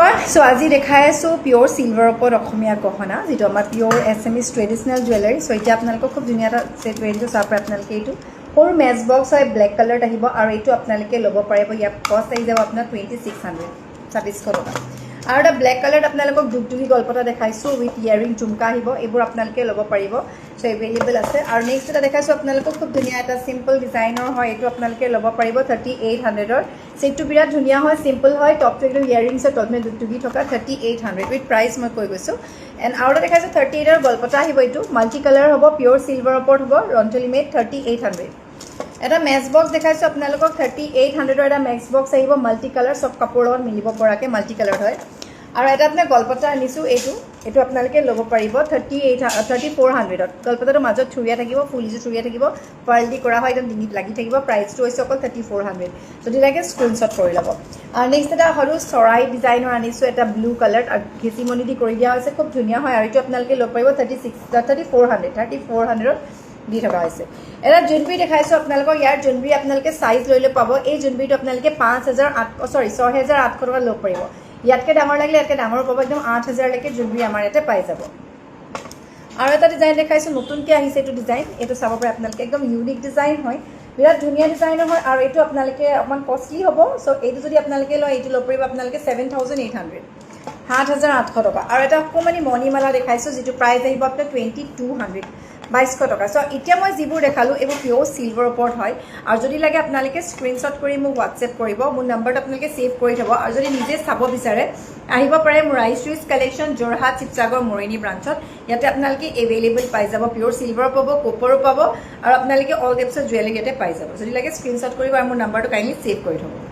so আজি দেখাই আছো পিওৰ সিলভাৰ ওপৰত অসমীয়া গহনা যেটো আমাৰ পিওৰ এছএমএছ ট্ৰেডিশনাল জুৱেলাৰী সো এতিয়া আপোনালোকক খুব ধুনীয়া এটা সেট ৰেঞ্জৰ চাপ আপোনালোকে এইটো সৰু মেচ বক্স হয় ব্লেক কালাৰত আহিব আৰু এইটো আপোনালোকে ল'ব পাৰিব ইয়াৰ কষ্ট আহি যাব আপোনাৰ 2600 2600 টকা আৰু এটা ব্লেক কালাৰত আপোনালোকক দুগদুগি গল্পটা দেখাইছো উইথ ইয়াৰিং ঝুমকা আহিব এইবোৰ আপোনালোকে ল'ব পাৰিব সো এভেইলেবল আছে আৰু নেক্সট এটা দেখাইছো আপোনালোকক খুব ধুনীয়া এটা সিম্পল ডিজাইনৰ হয় এইটো আপোনালোকে ল'ব পাৰিব 3800 ৰ সেটটো বিৰাট ধুনীয়া হয় সিম্পল হয় টপটো একদম ইয়াৰিংছ টপনে দুগদুগি থকা 3800 উইথ প্ৰাইস মই কৈ গৈছো এণ্ড আৰু এটা দেখাইছো 38 ৰ গল্পটা আহিব এইটো মাল্টি কালাৰ হ'ব পিওৰ সিলভাৰ ওপৰত হ'ব ৰন্টলি মেড 3800 এটা মেচ বক্স দেখাইছো আপোনালোকক 3800 ৰ এটা মেচ বক্স আহিব মাল্টি কালাৰ সব কাপোৰৰ মিলিব পৰাকে মাল্টি কালাৰ হয় আৰু এটা আপোনাৰ গল্পটা আনিছো এইটো আপোনালোকে ল'ব পাৰিব 3400 ত গল্পটাৰ মাজত চুৰিয়া থাকিব ফুলিজু চুৰিয়া থাকিব পাৰ্ল দি কৰা হয় একদম ডিঙিত লাগি থাকিব প্ৰাইসটো হৈছে অকল 3400 যদি লাগে স্ক্ৰিনশ্বট কৰি ল'ব আৰু নেক্সট এটা হৰু চৰাই ডিজাইনৰ আনিছো এটা ব্লু কালাৰ আৰু ঘেচিমনি দি কৰি দিয়া হৈছে খুব ধুনীয়া হয় আৰু এইটো আপোনালোকে ল'ব পাৰিব 3400 দি থকা হৈছে এটা জুনবি দেখাইছো আপোনালোকক ইয়াৰ জুনবি আপোনালোকে সাইজ লৈলে পাব এই জুনবিটো আপোনালোকে 6800 টকা ল'ব পাৰিব ইয়াতকে ডাঙৰ লাগিলে ইয়াতকে ডাঙৰ পাব একদম 8000 লৈকে জুনবি আমাৰ ইয়াতে পাই যাব আৰু এটা ডিজাইন দেখাইছো নতুনকৈ আহিছে এইটো ডিজাইন এইটো চাব পাৰে আপোনালোকে একদম ইউনিক ডিজাইন হয় বিৰাট ধুনীয়া ডিজাইনৰ হয় আৰু এইটো আপোনালোকে অকমান কষ্টলি হ'ব সো এইটো যদি আপোনালোকে লয় এইটো ল'ব পাৰিব আপোনালোকে 7800 7800 টকা আৰু এটা অকমানি মণিমালা দেখাইছো যেটো প্ৰাইস আহিব আপোনাৰ 2200 2200 টকা সো এতিয়া মই যিবোৰ দেখালো এইবোৰ পিওৰ সিলভাৰ ওপৰত হয় আৰু যদি লাগে আপোনালোকে স্ক্ৰিনশ্বট কৰি মোক হোৱাটসএপ কৰিব মোৰ নম্বৰটো আপোনালোকে সেভ কৰি থব আৰু যদি নিজে চাব বিচাৰে আহিব পাৰে মোৰ আইচুইজ কালেকশন জোৰহাট শিৱসাগৰ মৰিনী ব্ৰাঞ্চত ইয়াতে আপোনালোকে এভেইলেবল পাই যাব পিওৰ সিলভাৰ পাব কপাৰো পাব আৰু আপোনালোকে অল টাইপছৰ জুৱেলাৰী ইয়াতে পাই যাব যদি লাগে স্ক্ৰিনশ্বট কৰিব আৰু মোৰ নম্বৰটো কাইন্ডলি সেভ কৰি থব